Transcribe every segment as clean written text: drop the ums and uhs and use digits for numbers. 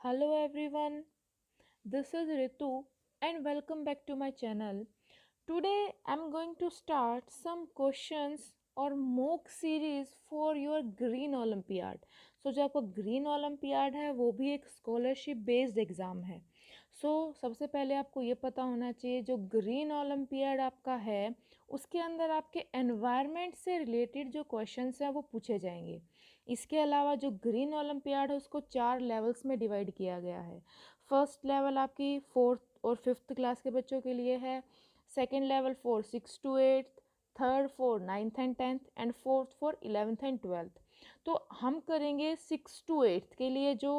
Hello everyone, this is Ritu and welcome back to my channel. Today I'm going to start some questions और mock series for your Green Olympiad. जो आपका Green Olympiad है वो भी एक scholarship based exam है. सबसे पहले आपको ये पता होना चाहिए जो Green Olympiad आपका है उसके अंदर आपके environment से related जो questions हैं वो पूछे जाएंगे. इसके अलावा जो ग्रीन ओलंपियाड है उसको 4 लेवल्स में डिवाइड किया गया है. फर्स्ट लेवल आपकी फोर्थ और फिफ्थ क्लास के बच्चों के लिए है, second level for 6 to 8, third for 9th and 10th and fourth for 11th and 12th. तो हम करेंगे 6 to 8 के लिए जो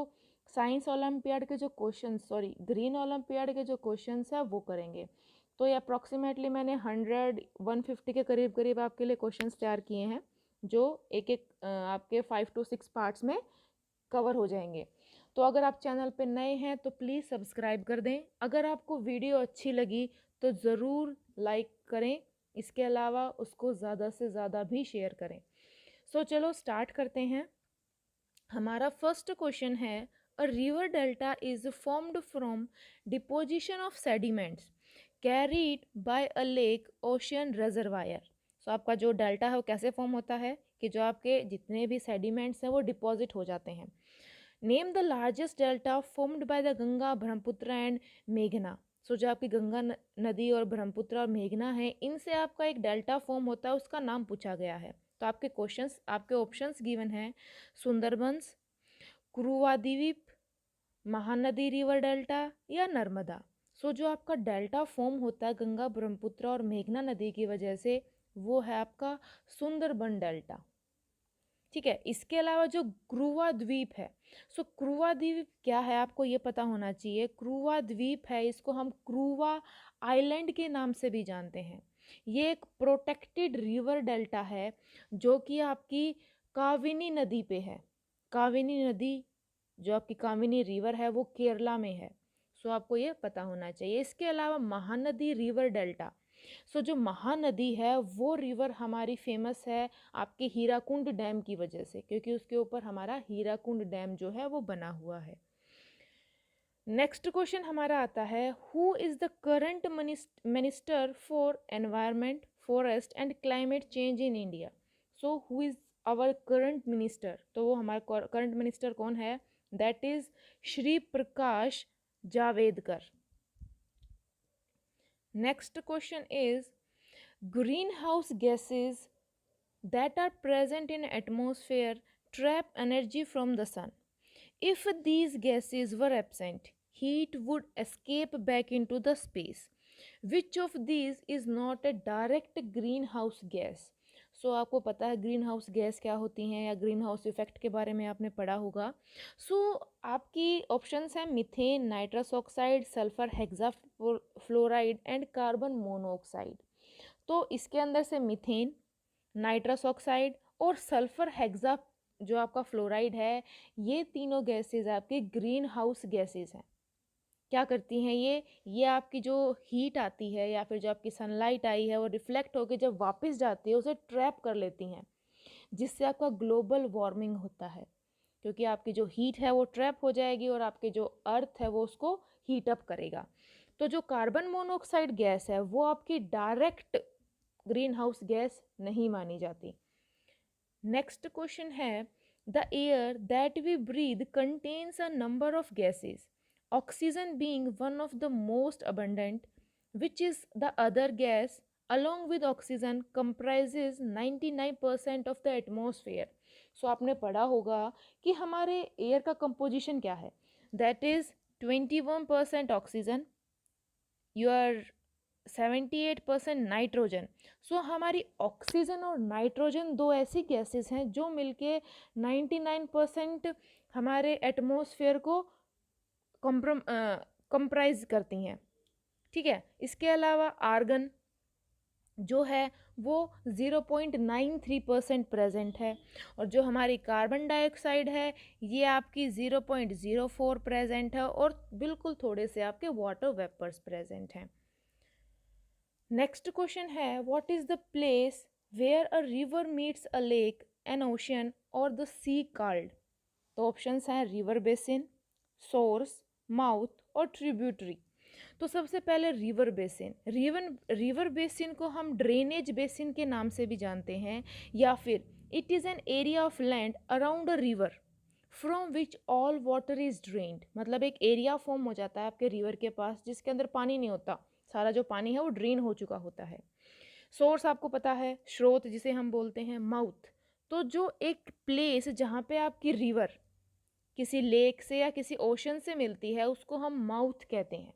साइंस ओलंपियाड के जो क्वेश्चन ग्रीन ओलंपियाड के जो क्वेश्चंस है वो करेंगे. तो ये अप्रॉक्सीमेटली मैंने 150 के करीब करीब आपके लिए क्वेश्चंस तैयार किए हैं जो एक एक आपके 5 to 6 पार्ट्स में कवर हो जाएंगे. तो अगर आप चैनल पे नए हैं तो प्लीज़ सब्सक्राइब कर दें. अगर आपको वीडियो अच्छी लगी तो ज़रूर लाइक करें. इसके अलावा उसको ज़्यादा से ज़्यादा भी शेयर करें. चलो स्टार्ट करते हैं. हमारा फर्स्ट क्वेश्चन है, a river delta is formed from deposition of sediments carried bye a lake ocean reservoir. आपका जो डेल्टा है वो कैसे फॉर्म होता है कि जो आपके जितने भी सेडिमेंट्स हैं वो डिपॉजिट हो जाते हैं. Name the largest delta formed by the Ganga, Brahmaputra and मेघना. जो आपकी गंगा नदी और ब्रह्मपुत्र और मेघना है इनसे आपका एक डेल्टा फॉर्म होता है, उसका नाम पूछा गया है. तो आपके ऑप्शंस गिवन हैं, सुंदरबंस, क्रुवाद्वीप, महानदी रिवर डेल्टा या नर्मदा. जो आपका डेल्टा फॉर्म होता है गंगा, ब्रह्मपुत्र और मेघना नदी की वजह से वो है आपका सुंदरबन डेल्टा. ठीक है. इसके अलावा जो क्रुवा द्वीप है, क्रुवा द्वीप क्या है आपको ये पता होना चाहिए. क्रुवा द्वीप है, इसको हम क्रुवा आइलैंड के नाम से भी जानते हैं. ये एक प्रोटेक्टेड रिवर डेल्टा है जो कि आपकी काविनी नदी पे है. काविनी नदी जो आपकी कामिनी रिवर है वो केरला में है. आपको ये पता होना चाहिए. इसके अलावा महानदी रिवर डेल्टा, जो महानदी है वो रिवर हमारी फेमस है आपके हीराकुंड डैम की वजह से, क्योंकि उसके ऊपर हमारा हीराकुंड डैम जो है वो बना हुआ है. नेक्स्ट क्वेश्चन हमारा आता है, who is the current minister for environment, forest and climate change in India. Who is our current minister. तो वो हमारा करंट मिनिस्टर कौन है, that is Shri Prakash Javadekar. Next question is, greenhouse gases that are present in atmosphere trap energy from the sun. If these gases were absent, heat would escape back into the space. Which of these is not a direct greenhouse gas? आपको पता है green house gas क्या होती हैं या green house effect के बारे में आपने पढ़ा होगा. आपकी ऑप्शंस हैं methane, nitrous oxide, sulphur hexafluoride and carbon monoxide. तो इसके अंदर से मीथेन, नाइट्रस ऑक्साइड और सल्फर हेक्सा जो आपका फ्लोराइड है, ये तीनों गैसेस आपके ग्रीन हाउस गैसेस हैं. क्या करती हैं ये आपकी जो हीट आती है या फिर जो आपकी सनलाइट आई है वो रिफ्लेक्ट होकर जब वापस जाती है उसे ट्रैप कर लेती हैं, जिससे आपका ग्लोबल वार्मिंग होता है. क्योंकि आपकी जो हीट है वो ट्रैप हो जाएगी और आपके जो अर्थ है वो उसको हीट अप करेगा. तो जो कार्बन मोनोऑक्साइड गैस है वो आपकी डायरेक्ट ग्रीन हाउस गैस नहीं मानी जाती. नेक्स्ट क्वेश्चन है, the air that we breathe contains a number of gases, oxygen being one of the most abundant, which is the other gas along with oxygen comprises 99% of the atmosphere. आपने पढ़ा होगा कि हमारे air का composition क्या है, that is 21% oxygen, your 78% nitrogen. हमारी oxygen और नाइट्रोजन दो ऐसी गैसेस हैं जो मिलके 99% हमारे एटमॉस्फेयर को कंप्राइज करती हैं. ठीक है. इसके अलावा आर्गन जो है वो 0.93% प्रेजेंट है और जो हमारी कार्बन डाइऑक्साइड है ये आपकी 0.04 प्रेजेंट है और बिल्कुल थोड़े से आपके वाटर वेपर्स प्रेजेंट हैं. नेक्स्ट क्वेश्चन है, what is the place where a river meets a lake, an ocean और द सी कॉल्ड. तो ऑप्शंस हैं रिवर बेसिन, सोर्स, माउथ और ट्रिब्यूटरी। तो सबसे पहले रिवर बेसिन। रिवर बेसिन को हम ड्रेनेज बेसिन के नाम से भी जानते हैं, या फिर it is an area of land around a river from which all water is drained. मतलब एक एरिया फॉर्म हो जाता है आपके रिवर के पास जिसके अंदर पानी नहीं होता, सारा जो पानी है वो ड्रेन हो चुका होता है। सोर्स आपको पता है, स्रोत जिसे हम बोलते हैं। माउथ, तो जो एक प्लेस जहाँ पे आपकी रिवर किसी लेक से या किसी ओशन से मिलती है उसको हम माउथ कहते हैं।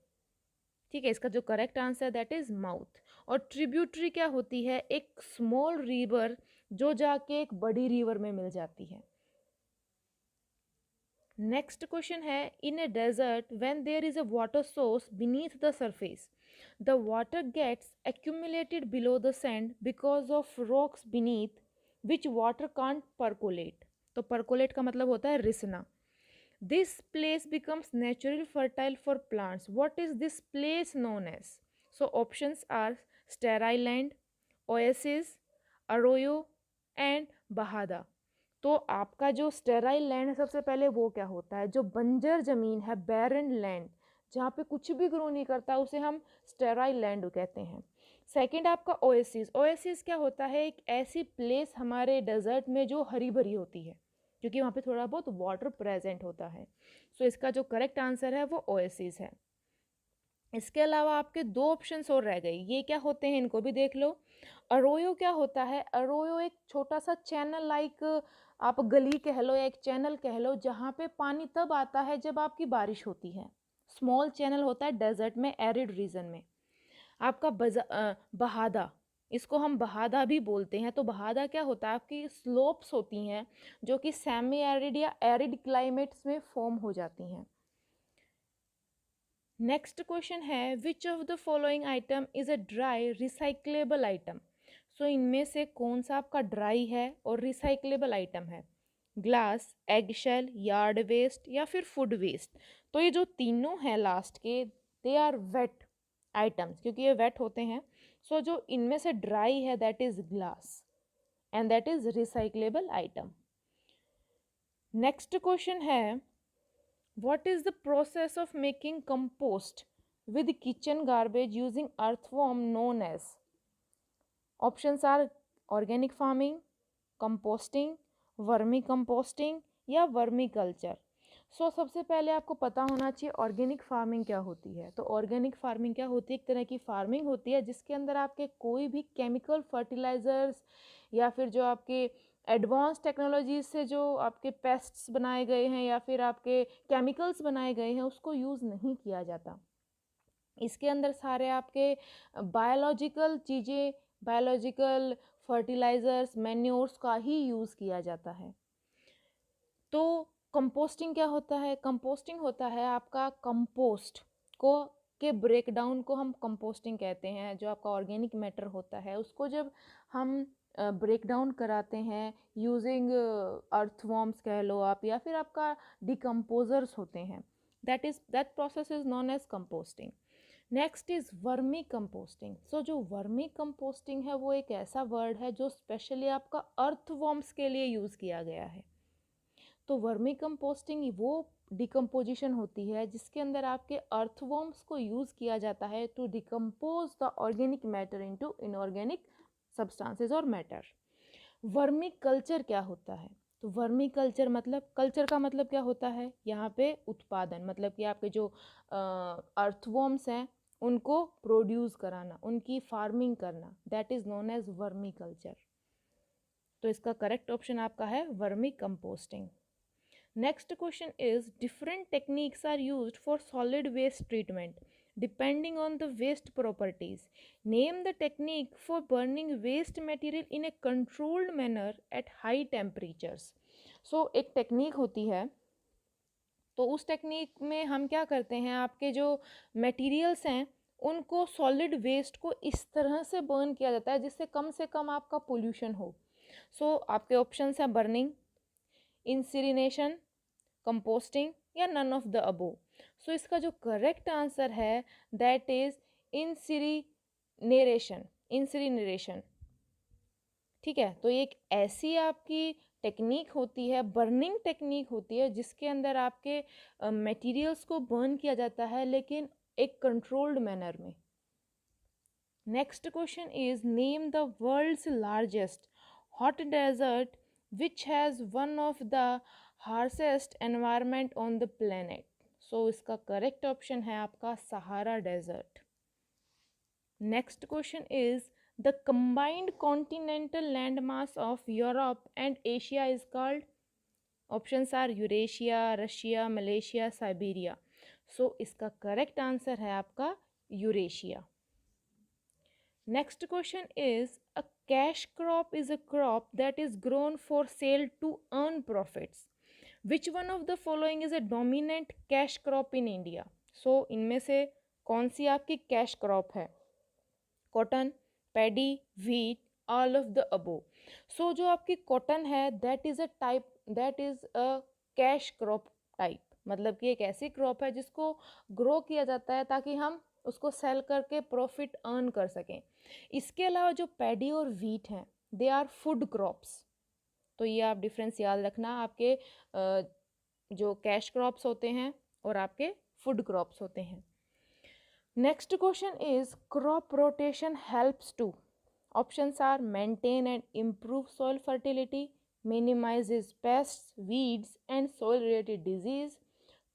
ठीक है, इसका जो correct answer that is mouth. और ट्रिब्यूटरी क्या होती है? एक स्मॉल रिवर जो जाके एक बड़ी रिवर में मिल जाती है। नेक्स्ट क्वेश्चन है, in a desert when there is a water source beneath the surface the water gets accumulated below the sand because of rocks beneath which water can't percolate। तो percolate का मतलब होता है रिसना। This place becomes naturally fertile for plants. What is this place known as? So options are sterile land, oasis, arroyo and bahada। तो आपका जो sterile land है सबसे पहले वो क्या होता है? जो बंजर जमीन है, बैरन लैंड, जहाँ पे कुछ भी ग्रो नहीं करता उसे हम स्टेराइल लैंड कहते हैं। सेकंड आपका ओएसिस। ओएसिस क्या होता है? एक ऐसी प्लेस हमारे डेजर्ट में जो हरी भरी होती है क्योंकि वहाँ पे थोड़ा बहुत वाटर प्रेजेंट होता है। सो इसका जो करेक्ट आंसर है वो ओएसिस है। इसके अलावा आपके दो ऑप्शंस और रह गए, ये क्या होते हैं इनको भी देख लो। अरोयो क्या होता है? अरोयो एक छोटा सा चैनल लाइक आप गली कह लो या एक चैनल कह लो जहाँ पे पानी तब आता है जब आपकी बारिश होती है। स्मॉल चैनल होता है डेजर्ट में, एरिड रीजन में। आपका बहादा, इसको हम बहादा भी बोलते हैं। तो बहादा क्या होता है? आपकी स्लोप्स होती हैं जो कि सेमी एरिड या एरिड क्लाइमेट्स में फॉर्म हो जाती हैं। नेक्स्ट क्वेश्चन है, which of the following item is a dry recyclable item. So इनमें से कौन सा आपका ड्राई है और रिसाइक्लेबल आइटम है? Glass, egg shell, yard waste या फिर फूड वेस्ट। तो ये जो तीनों हैं लास्ट के, दे आर वेट आइटम्स क्योंकि ये वेट होते हैं। सो जो इनमें से ड्राई है that is glass and that is recyclable item. Next question है, what is the process of making compost with kitchen garbage using earthworm known as? Options are organic farming, composting, vermi composting या vermi culture. सो सबसे पहले आपको पता होना चाहिए organic farming क्या होती है। तो ऑर्गेनिक फार्मिंग क्या होती है? एक तरह की फार्मिंग होती है जिसके अंदर आपके कोई भी केमिकल फर्टिलाइजर्स या फिर जो आपके एडवांस टेक्नोलॉजी से जो आपके पेस्ट्स बनाए गए हैं या फिर आपके केमिकल्स बनाए गए हैं उसको यूज़ नहीं किया जाता। इसके अंदर सारे आपके बायोलॉजिकल चीज़ें, बायोलॉजिकल फर्टिलाइजर्स, मैन्योर्स का ही यूज़ किया जाता है। तो कंपोस्टिंग क्या होता है? कंपोस्टिंग होता है आपका कंपोस्ट को के ब्रेकडाउन को हम कंपोस्टिंग कहते हैं। जो आपका ऑर्गेनिक मैटर होता है उसको जब हम ब्रेकडाउन कराते हैं यूजिंग अर्थवॉर्म्स कह लो आप या फिर आपका डिकम्पोजर्स होते हैं, that process is known as composting. Next is vermi composting. So जो वर्मी कंपोस्टिंग है वो एक ऐसा वर्ड है जो स्पेशली आपका अर्थवॉर्म्स के लिए यूज़ किया गया है। तो वर्मी कंपोस्टिंग वो डिकम्पोजिशन होती है जिसके अंदर आपके अर्थवॉर्म्स को यूज़ किया जाता है to decompose the organic matter into inorganic substances और मैटर। वर्मी कल्चर क्या होता है? तो वर्मी कल्चर मतलब, कल्चर का मतलब क्या होता है? यहाँ पे उत्पादन, मतलब कि आपके जो अर्थवॉर्म्स हैं उनको प्रोड्यूस कराना, उनकी फार्मिंग करना, that is known as vermiculture. तो इसका करेक्ट ऑप्शन आपका है vermicomposting. Next question is, different techniques are used for solid waste treatment depending on the waste properties. Name the technique for burning waste material in a controlled manner at high temperatures. So एक technique होती है, तो उस technique में हम क्या करते हैं, आपके जो मटेरियल्स हैं उनको सॉलिड वेस्ट को इस तरह से बर्न किया जाता है जिससे कम से कम आपका पोल्यूशन हो। सो आपके ऑप्शंस हैं बर्निंग, इंसिनेशन, कंपोस्टिंग या नन ऑफ द अबो। सो इसका जो करेक्ट आंसर है दैट इज इंसिनेशन। ठीक है, तो ये एक ऐसी आपकी टेक्निक होती है, बर्निंग टेक्निक होती है, जिसके अंदर आपके मटेरियल्स को बर्न किया जाता है, लेकिन एक कंट्रोल्ड मैनर में। Next question is name the world's largest hot desert which has one of the harshest environment on the planet. So इसका करेक्ट ऑप्शन है आपका Sahara desert. Next question is the combined continental landmass of Europe and Asia is called. Options are Eurasia, Russia, Malaysia, Siberia. So इसका correct answer है आपका Eurasia. Next question is a cash crop is a crop that is grown for sale to earn profits. Which one of the following is a dominant cash crop in India. So इनमें से कौन सी आपकी cash crop है? Cotton, paddy, wheat, all of the above. So जो आपकी cotton है that is a type, that is a cash crop type, मतलब कि एक ऐसी क्रॉप है जिसको ग्रो किया जाता है ताकि हम उसको सेल करके प्रॉफिट अर्न कर सकें। इसके अलावा जो पैडी और व्हीट हैं दे आर फूड क्रॉप्स। तो ये आप डिफरेंस याद रखना, आपके जो कैश क्रॉप्स होते हैं और आपके फूड क्रॉप्स होते हैं। Next question is crop rotation helps to. Options are maintain and improve soil fertility, minimizes pests, weeds and soil related disease,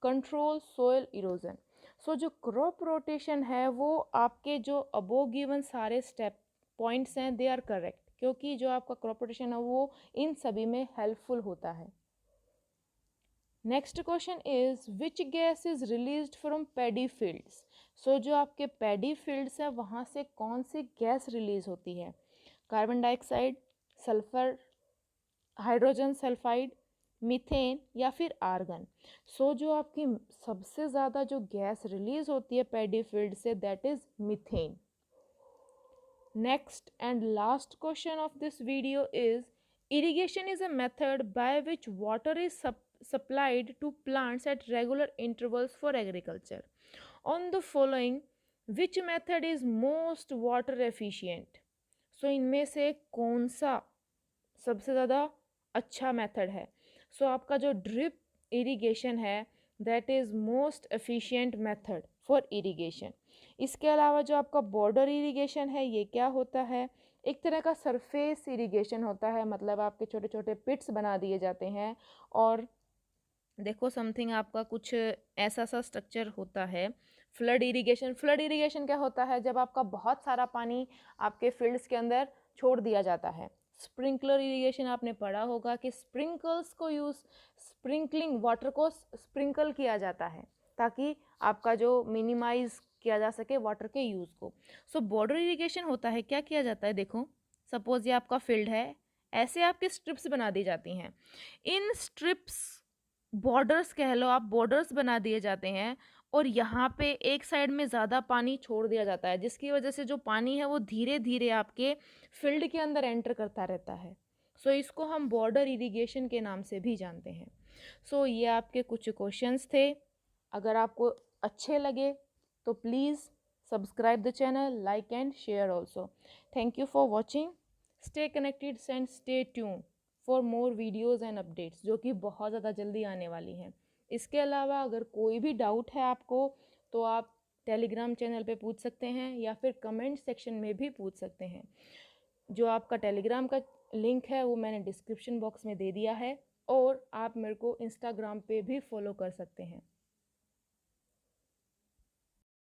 control soil erosion. So जो crop rotation है वो आपके जो above given सारे step points हैं they are correct, क्योंकि जो आपका crop rotation है वो इन सभी में helpful होता है। Next question is which gas is released from paddy fields. So जो आपके पैडी फील्ड्स है वहाँ से कौन सी गैस रिलीज होती है? Carbon dioxide, sulphur, hydrogen sulphide, methane या फिर आर्गन। सो जो आपकी सबसे ज़्यादा जो गैस रिलीज होती है paddy field say that is methane. Next and last question of this video is irrigation is a method by which water is supplied to plants at regular intervals for agriculture. On the following, which method is most water efficient? So इनमें से कौन सा सबसे ज़्यादा अच्छा method है? सो आपका जो ड्रिप इरिगेशन है that is most efficient method for irrigation. इसके अलावा जो आपका बॉर्डर इरिगेशन है ये क्या होता है? एक तरह का सरफेस इरिगेशन होता है, मतलब आपके छोटे छोटे पिट्स बना दिए जाते हैं और देखो समथिंग आपका कुछ ऐसा सा स्ट्रक्चर होता है। फ्लड इरिगेशन, फ्लड इरिगेशन क्या होता है? जब आपका बहुत सारा पानी आपके फील्ड्स के अंदर छोड़ दिया जाता है। स्प्रिंकलर इरिगेशन आपने पढ़ा होगा कि स्प्रिंकल्स को यूज़, स्प्रिंकलिंग वाटर को स्प्रिंकल किया जाता है ताकि आपका जो मिनिमाइज किया जा सके वाटर के यूज़ को। सो बॉर्डर इरिगेशन होता है, क्या किया जाता है? देखो सपोज ये आपका फील्ड है, ऐसे आपके स्ट्रिप्स बना दी जाती हैं। इन स्ट्रिप्स, बॉर्डर्स कह लो आप, बॉर्डर्स बना दिए जाते हैं और यहाँ पे एक साइड में ज़्यादा पानी छोड़ दिया जाता है जिसकी वजह से जो पानी है वो धीरे धीरे आपके फील्ड के अंदर एंटर करता रहता है। सो इसको हम बॉर्डर इरिगेशन के नाम से भी जानते हैं। सो ये आपके कुछ क्वेश्चंस थे। अगर आपको अच्छे लगे तो please subscribe the channel, like and share also. Thank you for watching. Stay connected and stay tune for more videos and updates जो कि बहुत ज़्यादा जल्दी आने वाली हैं। इसके अलावा अगर कोई भी डाउट है आपको तो आप टेलीग्राम चैनल पे पूछ सकते हैं या फिर कमेंट सेक्शन में भी पूछ सकते हैं। जो आपका टेलीग्राम का लिंक है वो मैंने डिस्क्रिप्शन बॉक्स में दे दिया है और आप मेरे को इंस्टाग्राम पे भी फॉलो कर सकते हैं।